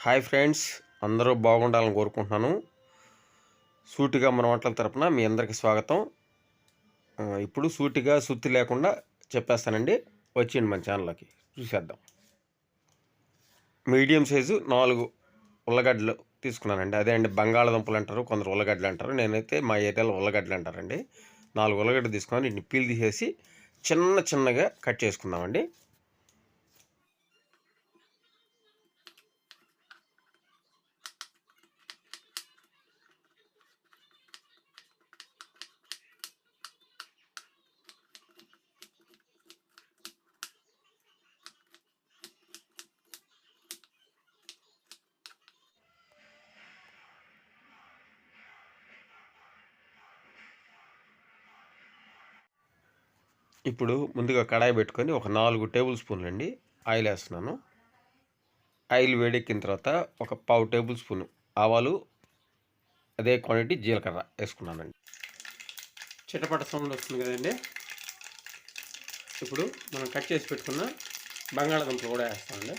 Hi friends, అందరూ బాగుండాలని కోరుకుంటున్నాను. సూటిగా మన వంటల తరపున మీ అందరికీ స్వాగతం. ఇప్పుడు సూటిగా సుత్తి లేకుండా చెప్పేస్తానండి. వచ్చేయండి మన ఛానల్లోకి, చూసేద్దాం. మీడియం సైజు 4 ఉల్లగడ్డలు తీసుకున్నానండి. అదే అండి, బంగాళదుంపలు అంటారు, కొందరు ఉల్లగడ్డలు అంటారు. నేనైతే మా ఏరియాలో ఉల్లగడ్డలు అంటారండి. 4 ఉల్లగడ్డలు తీసుకున్నాను. వీటిని పీల్ తీసేసి చిన్నగా కట్ చేసుకుందామండి. ఇప్పుడు ముందుగా కడాయి పెట్టుకొని ఒక 4 టేబుల్ స్పూన్లు అండి ఆయిల్ వేస్తున్నాను. ఆయిల్ వేడెక్కిన తర్వాత ఒక 1/2 టేబుల్ స్పూన్ ఆవాలు, అదే క్వాంటిటీ జీలకర్ర వేసుకున్నానండి. చిటపట సౌండ్ వస్తుంది కదండి. ఇప్పుడు మనం కట్ చేసి పెట్టుకున్న బంగాళదుంపలు కూడా వేస్తామండి.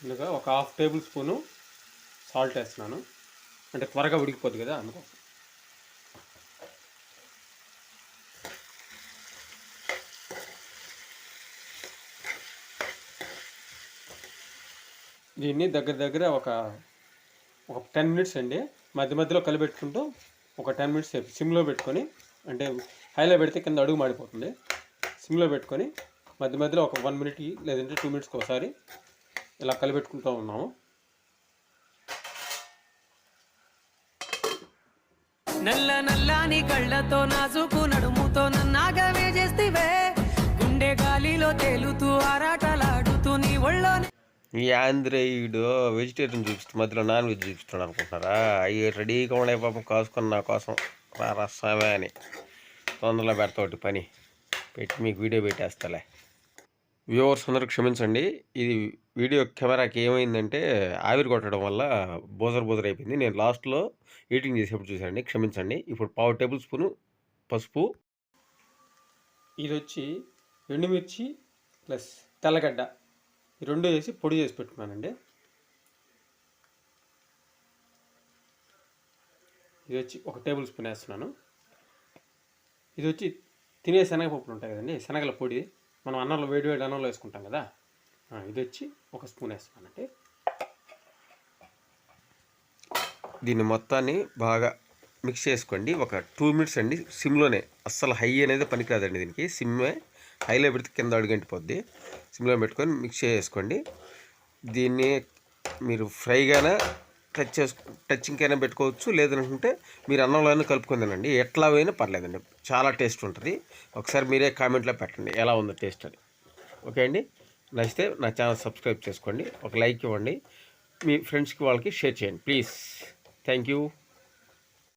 ఇందులో ఒక 1/2 టేబుల్ స్పూను సాల్ట్ వేస్తున్నాను, అంటే త్వరగా ఉడికిపోద్ది కదా అందుకోసం. దీన్ని దగ్గర ఒక 10 మినిట్స్ అండి మధ్యలో కలిపెట్టుకుంటూ ఒక 10 మినిట్స్ సేపు సిమ్లో పెట్టుకొని, అంటే హైలో పెడితే కింద అడుగు మాడిపోతుంది. సిమ్లో పెట్టుకొని మధ్యలో ఒక 1 మినిట్ లేదంటే 2 మినిట్స్కి ఒకసారి ఇలా కలిపెట్టుకుంటూ ఉన్నాము. నల్లని కళ్ళతో నాజుకు నడుముతో నన్నాగవే చేస్తేవే, గుండె గాలిలో తేలుతూ ఆరాటలాడుతూ నీ ఒళ్ళో. ఈ ఆంధ్రేయుడు వెజిటేరియన్ చూపిస్తూ మధ్యలో నాన్ వెజ్ చూపిస్తున్నాడు అనుకుంటున్నారా? అవి రెడీగా ఉండే పాపం కాసుకొని నా కోసం రసమే అని తొందరలో పెడతాటి పని పెట్టి మీకు వీడియో పెట్టేస్తాలే. వ్యూవర్స్ అందరూ క్షమించండి, ఇది వీడియో కెమెరాకి ఏమైందంటే ఆవిరి కొట్టడం వల్ల బోజర్ అయిపోయింది. నేను లాస్ట్లో ఎడిటింగ్ చేసేప్పుడు చూసానండి, క్షమించండి. ఇప్పుడు 1/2 టేబుల్ స్పూను పసుపు, ఇది వచ్చి ఎండుమిర్చి ప్లస్ తెల్లగడ్డ, ఈ 2 వేసి పొడి చేసి పెట్టుకున్నానండి. ఇది వచ్చి 1 టేబుల్ స్పూన్ వేస్తున్నాను. ఇది వచ్చి తినే శనగపప్పులు ఉంటాయి కదండి, శనగల పొడి, మనం అన్నంలో వేడి అన్నంలో వేసుకుంటాం కదా, ఇది వచ్చి 1 స్పూన్ వేస్తున్నానండి. దీన్ని మొత్తాన్ని బాగా మిక్స్ చేసుకోండి. ఒక 2 మినిట్స్ అండి సిమ్లోనే, అస్సలు హై అనేది పనికిరాదండి దీనికి. సిమ్మే, హైలో పెడితే కింద అడుగంటిపోద్ది. సిమ్లో పెట్టుకొని మిక్స్ చేసుకోండి. దీన్ని మీరు ఫ్రైగానే టచింగ్కైనా పెట్టుకోవచ్చు, లేదనుకుంటే మీరు అన్నంలోనే కలుపుకొని తినండి. ఎట్లా అయినా పర్లేదండి, చాలా టేస్ట్ ఉంటుంది. ఒకసారి మీరే కామెంట్లో పెట్టండి ఎలా ఉందో టేస్ట్ అని. ఓకే అండి, నచ్చితే నా ఛానల్ సబ్స్క్రైబ్ చేసుకోండి, ఒక లైక్ ఇవ్వండి, మీ ఫ్రెండ్స్కి వాళ్ళకి షేర్ చేయండి ప్లీజ్. Thank you.